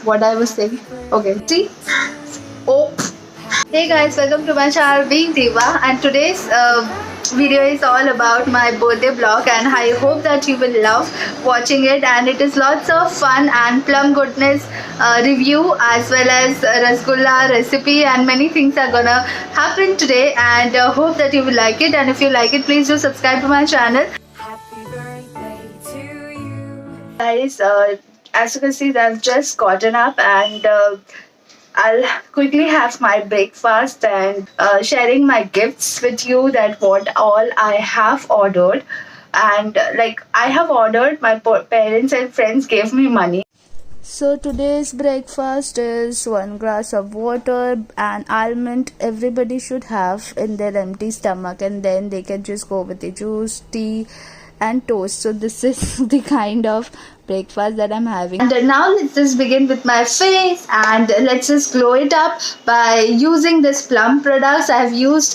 what I was saying. Okay, see? Oh, hey guys, welcome to my channel Being Diva, and today's video is all about my birthday vlog, and I hope that you will love watching it. And it is lots of fun and plum goodness review, as well as rasgulla recipe, and many things are gonna happen today, and hope that you will like it. And if you like it, please do subscribe to my channel. Happy birthday to you. Guys, as you can see, I've just gotten up, and I'll quickly have my breakfast and sharing my gifts with you, that what all I have ordered. And like, I have ordered, my parents and friends gave me money. So today's breakfast is 1 glass of water and almond. Everybody should have in their empty stomach, and then they can just go with the juice, tea and toast. So this is the kind of breakfast that I'm having. And now let's just begin with my face, and let's just glow it up by using this plum products. I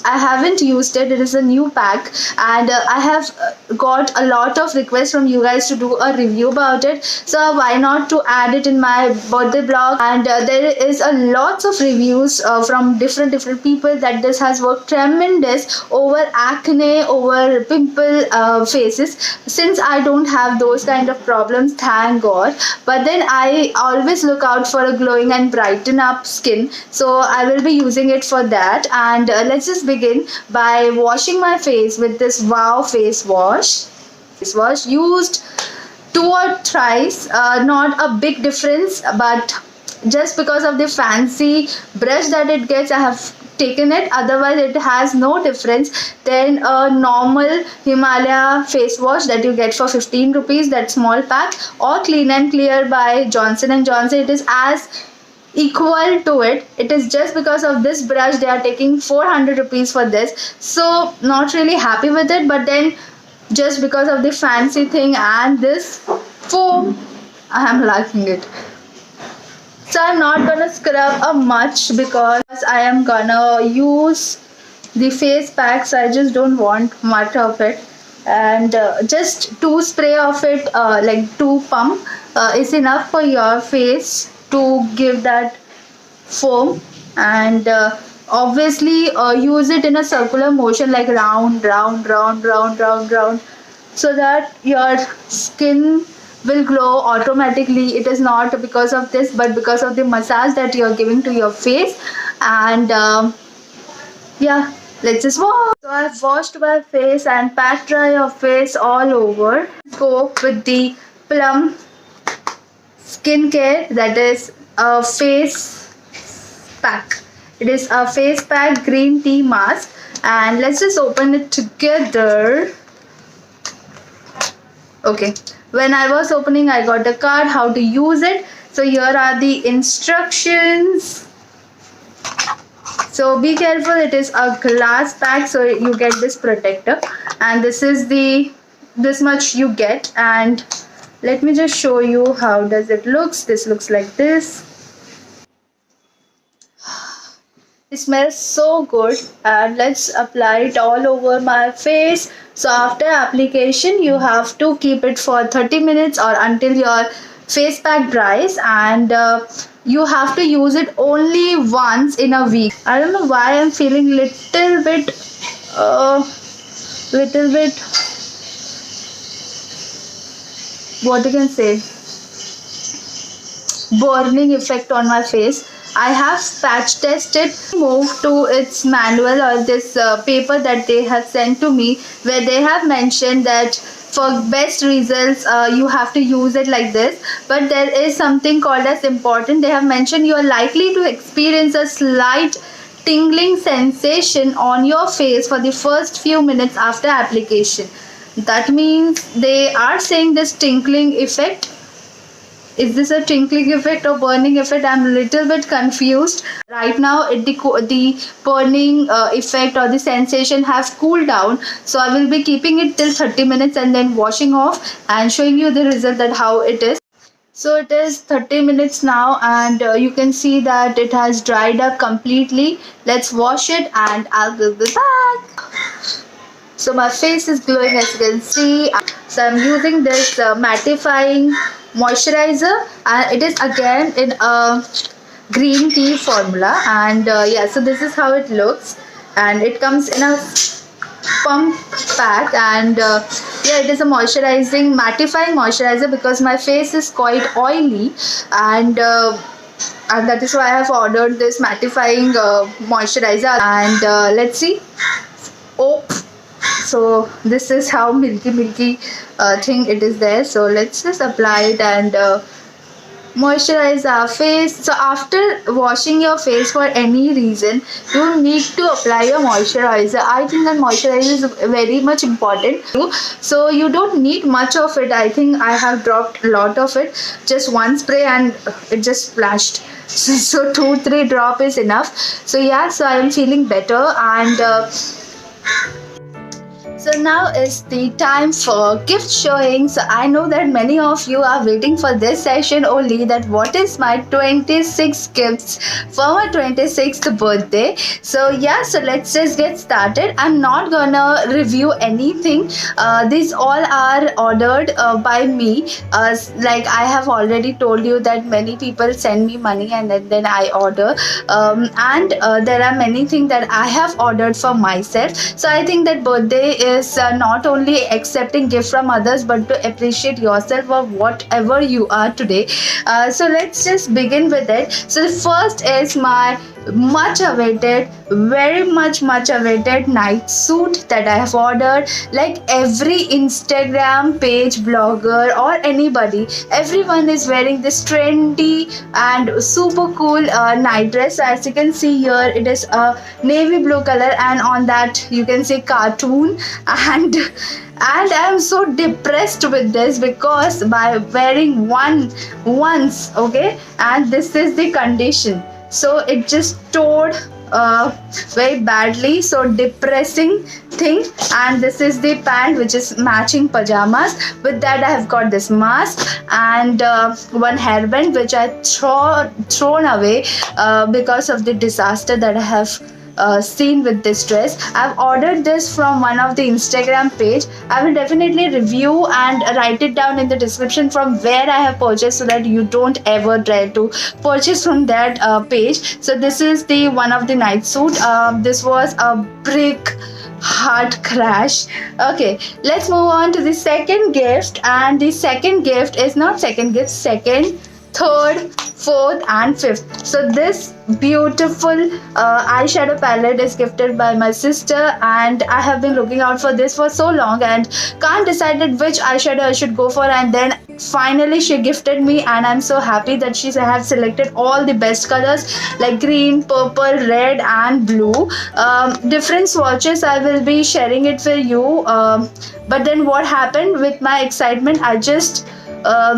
haven't used it. It is a new pack, and I have got a lot of requests from you guys to do a review about it. So why not to add it in my birthday blog? And there is a lots of reviews from different people that this has worked tremendous over acne, over pimple faces. Since I don't have those kind of problems, thank God, but then I always look out for a glowing and brighten up skin, so I will be using it for that. And let's just begin by washing my face with this Wow face wash. This wash used 2 or 3, not a big difference, but just because of the fancy brush that it gets, I have taken it. Otherwise it has no difference than a normal Himalaya face wash that you get for 15 rupees, that small pack, or Clean and Clear by Johnson and Johnson. It is as equal to it. It is just because of this brush they are taking 400 rupees for this, so not really happy with it. But then just because of the fancy thing and this foam, I am liking it. So I'm not gonna scrub much because I am gonna use the face pack, so I just don't want much of it. And just 2 spray of it, like 2 pump, is enough for your face to give that foam. And obviously use it in a circular motion, like round, so that your skin will glow automatically. It is not because of this, but because of the massage that you are giving to your face. And yeah, let's just wash. So I've washed my face and pat dry your face all over. Go with the plum skincare, that is a face pack. It is a face pack green tea mask, and let's just open it together. Okay, when I was opening, I got a card how to use it. So here are the instructions. So be careful, it is a glass pack, so you get this protector, and this much you get. And let me just show you how does it looks. This looks like this. It smells so good, and let's apply it all over my face. So after application, you have to keep it for 30 minutes or until your face pack dries, and you have to use it only once in a week. I don't know why I'm feeling little bit what you can say, burning effect on my face. I have patch tested, moved to its manual, or this paper that they have sent to me, where they have mentioned that for best results you have to use it like this. But there is something called as important. They have mentioned you are likely to experience a slight tingling sensation on your face for the first few minutes after application. That means they are saying this tingling effect. Is this a tingling effect or burning effect? I'm a little bit confused. Right now, the burning effect or the sensation has cooled down. So I will be keeping it till 30 minutes and then washing off and showing you the result, that how it is. So it is 30 minutes now, and you can see that it has dried up completely. Let's wash it and I'll be back. So my face is glowing, as you can see. So I'm using this mattifying moisturizer, and it is again in a green tea formula. And yeah, so this is how it looks, and it comes in a pump pack. And yeah, it is a moisturizing mattifying moisturizer because my face is quite oily, and that is why I have ordered this mattifying moisturizer. And let's see. Oh, so this is how milky thing it is there. So let's just apply it and moisturize our face. So after washing your face for any reason, you need to apply your moisturizer. I think that moisturizer is very much important, so you don't need much of it. I think I have dropped a lot of it, just one spray and it just splashed. So 2-3 drop is enough. So yeah, so I am feeling better. And so now is the time for gift showing. So I know that many of you are waiting for this session only, that what is my 26 gifts for my 26th birthday. So yeah, so let's just get started. I'm not gonna review anything. These all are ordered by me. Like I have already told you that many people send me money and then I order. And there are many things that I have ordered for myself. So I think that birthday is not only accepting gift from others but to appreciate yourself for whatever you are today. So let's just begin with it. So the first is my much awaited, very much awaited night suit that I have ordered. Like every Instagram page, blogger or anybody, everyone is wearing this trendy and super cool night dress. So as you can see here, it is a navy blue color, and on that you can see cartoon. And I'm so depressed with this because by wearing once, okay, and this is the condition. So it just tore very badly, so depressing thing. And this is the pant which is matching pajamas. With that I have got this mask and one hairband which I thrown away because of the disaster that I have seen with this dress. I've ordered this from one of the Instagram page. I will definitely review and write it down in the description from where I have purchased, so that you don't ever try to purchase from that page. So this is the one of the night suit. This was a brick heart crash. Okay, let's move on to the second gift. And the second gift is not second gift, second, third, fourth and fifth. So this beautiful eyeshadow palette is gifted by my sister, and I have been looking out for this for so long and can't decide which eyeshadow I should go for. And then finally she gifted me, and I'm so happy that she has selected all the best colors like green, purple, red and blue. Different swatches I will be sharing it for you. But then what happened with my excitement, I just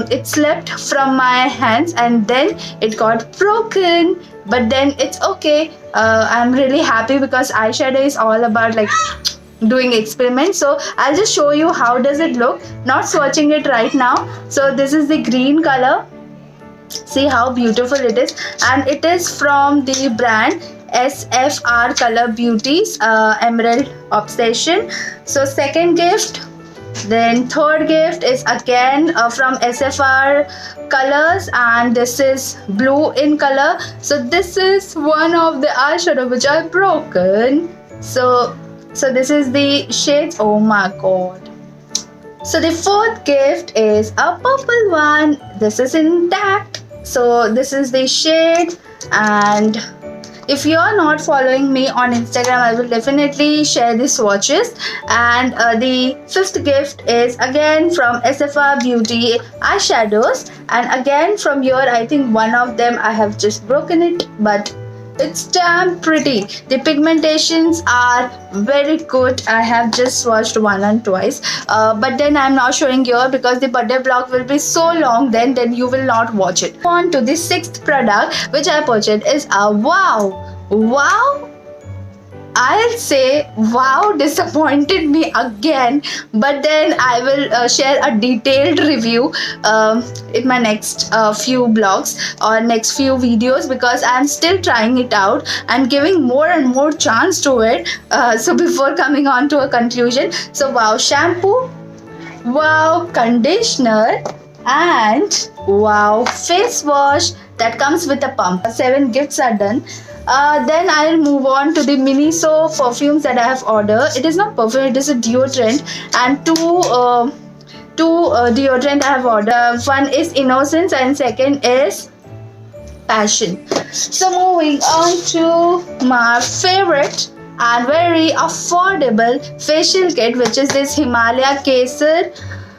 it slipped from my hands and then it got broken. But then it's okay. I'm really happy because eyeshadow is all about like doing experiments. So I'll just show you how does it look, not swatching it right now. So this is the green color. See how beautiful it is, and it is from the brand SFR Color Beauties Emerald Obsession. So second gift. Then third gift is again from SFR Colors, and this is blue in color. So this is one of the eyeshadow which I've broken. So this is the shades. Oh my god. So the fourth gift is a purple one. This is intact. So this is the shade. And if you are not following me on Instagram, I will definitely share the swatches. And the fifth gift is again from SFR Beauty eyeshadows, and again from here I think one of them I have just broken it, but it's damn pretty. The pigmentations are very good. I have just swatched one and twice, but then I'm not showing here because the birthday vlog will be so long, then you will not watch it. On to the sixth product which I purchased is a wow. I'll say wow disappointed me again, but then I will share a detailed review in my next few blogs or next few videos, because I'm still trying it out and giving more and more chance to it. So before coming on to a conclusion, so wow shampoo, wow conditioner, and wow, face wash that comes with a pump. 7 gifts are done. Then I'll move on to the Miniso perfumes that I have ordered. It is not perfume, it is a deodorant, and two deodorant I have ordered. One is Innocence and second is Passion. So moving on to my favorite and very affordable facial kit, which is this Himalaya Kesar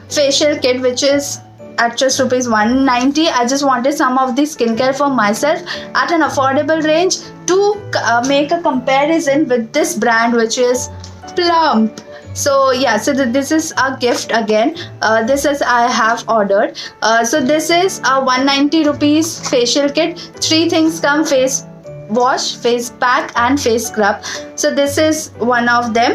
facial kit, which is at just rupees 190. I just wanted some of the skincare for myself at an affordable range to make a comparison with this brand, which is Plump. So yeah, so this is a gift again. This is I have ordered. So this is a 190 rupees facial kit. 3 things come: face wash, face pack and face scrub. So this is one of them.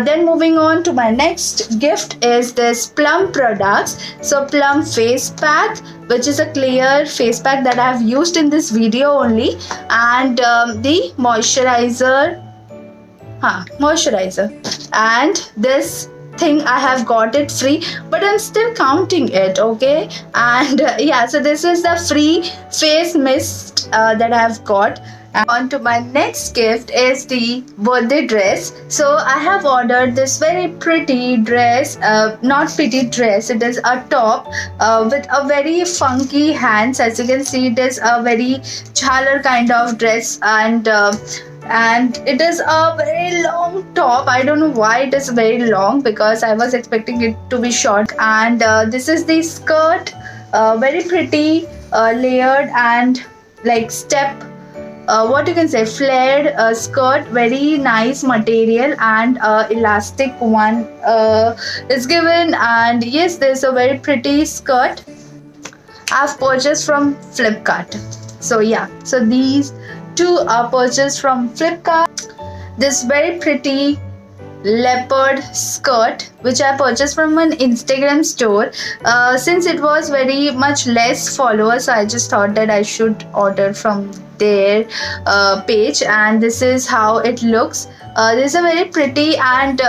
Then moving on to my next gift is this Plum products. So Plum face pack, which is a clear face pack that I have used in this video only, and the moisturizer and this thing I have got it free, but I'm still counting it, okay? And yeah, so this is the free face mist that I have got. And on to my next gift is the birthday dress. So I have ordered this very pretty dress, not pretty dress, it is a top with a very funky hands. As you can see, it is a very jhalar kind of dress, and it is a very long top. I don't know why it is very long, because I was expecting it to be short. And this is the skirt, very pretty, layered and like step, what you can say, flared skirt, very nice material, and elastic one is given. And yes, there's a very pretty skirt I've purchased from Flipkart. So yeah, so these 2 are purchased from Flipkart. This very pretty leopard skirt, which I purchased from an Instagram store. Since it was very much less followers, so I just thought that I should order from their page. And this is how it looks. This is a very pretty and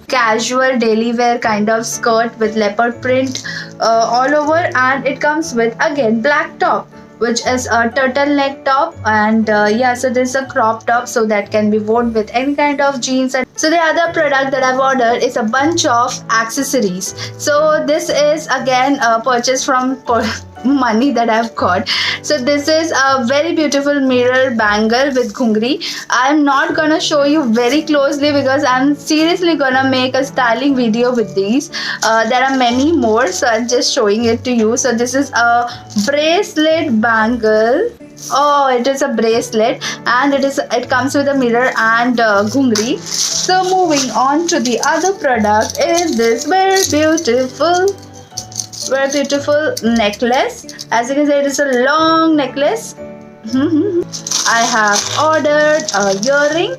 casual daily wear kind of skirt with leopard print all over, and it comes with again black top, which is a turtleneck top. And yeah, so this is a crop top, so that can be worn with any kind of jeans. And so the other product that I've ordered is a bunch of accessories. So this is again purchased from money that I've got. So this is a very beautiful mirror bangle with ghungri. I'm not gonna show you very closely because I'm seriously gonna make a styling video with these. There are many more, so I'm just showing it to you. So this is a bracelet bangle. Oh, it is a bracelet, and it comes with a mirror and ghungri. So moving on to the other product is this very beautiful necklace. As you can see, it is a long necklace. I have ordered a earring.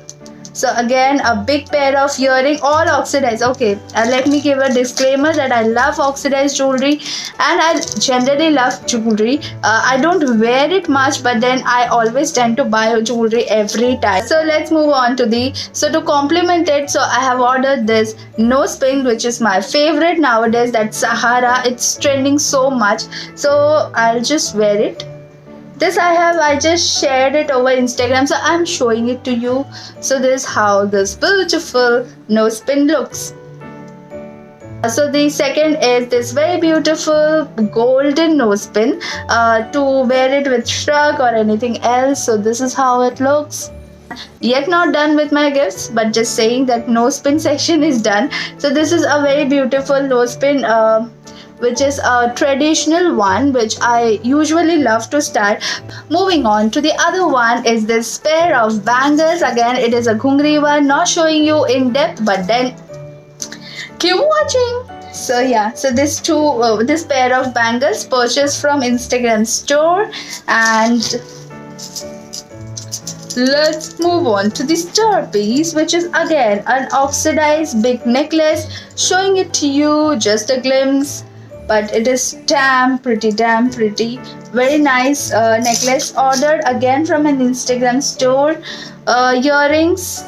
So again, a big pair of earring, all oxidized. Okay, let me give a disclaimer that I love oxidized jewelry, and I generally love jewelry. I don't wear it much, but then I always tend to buy jewelry every time. So let's move on to to complement it. So I have ordered this nose pin, which is my favorite nowadays. That Sahara, it's trending so much. So I'll just wear it. This I just shared it over Instagram, so I'm showing it to you. So this is how this beautiful nose pin looks. So the second is this very beautiful golden nose pin, to wear it with shrug or anything else. So this is how it looks. Yet not done with my gifts, but just saying that nose pin section is done. So this is a very beautiful nose pin, which is a traditional one, which I usually love to style. Moving on to the other one is this pair of bangles. Again, it is a ghungri one, not showing you in depth, but then keep watching. So yeah, so this pair of bangles purchased from Instagram store. And let's move on to the star piece, which is again an oxidized big necklace, showing it to you just a glimpse. But it is damn pretty. Very nice necklace, ordered again from an Instagram store. Earrings,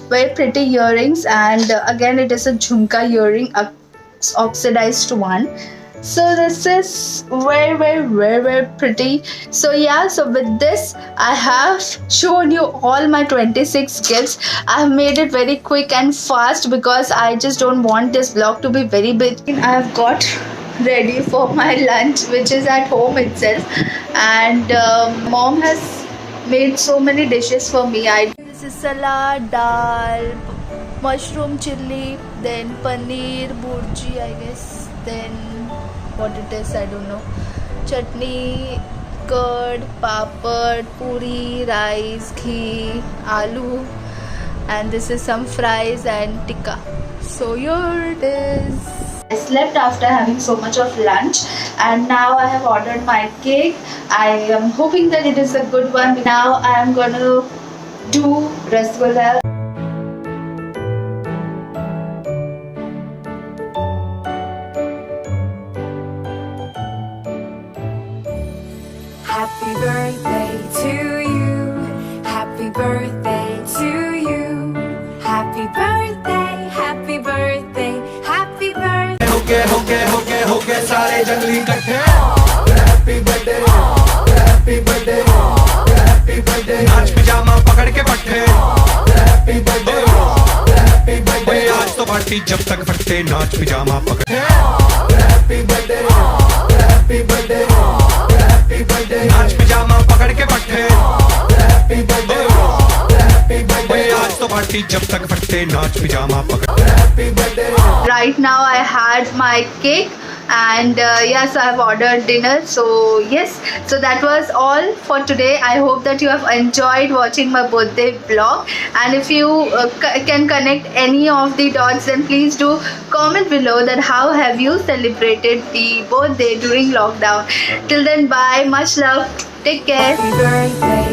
very pretty earrings, and again it is a jhumka earring, oxidized one. So this is very pretty. So yeah, so with this I have shown you all my 26 gifts. I have made it very quick and fast because I just don't want this vlog to be very big. I have got ready for my lunch, which is at home itself, and mom has made so many dishes for me. This is salad, dal, mushroom chili, then paneer burji, I guess, then what it is I don't know, chutney, curd, papad, puri, rice, ghee, aloo, and this is some fries and tikka. So here it is. I slept after having so much of lunch, and now I have ordered my cake. I am hoping that it is a good one. Now I am gonna do rasgulla. Happy birthday to you. Happy birthday to you. Happy birthday, happy birthday, happy birthday. होके सारे जंगली इकट्ठे happy birthday happy birthday happy birthday नाच pyjama पकड़ के पट्टे happy birthday happy birthday आज तो पार्टी जब तक फटते नाच पिजामा पकड़े happy birthday happy birthday happy birthday नाच पिजामा पकड़ के पट्टे हैप्पी बर्थडे हैप्पी बर्थडे आज तो पार्टी जब तक फटते नाच पिजामा पकड़े happy birthday. Right now I had my cake, and yes, I have ordered dinner. So yes, so that was all for today. I hope that you have enjoyed watching my birthday vlog, and if you can connect any of the dots, then please do comment below that how have you celebrated the birthday during lockdown. Till then, bye, much love, take care. Happy birthday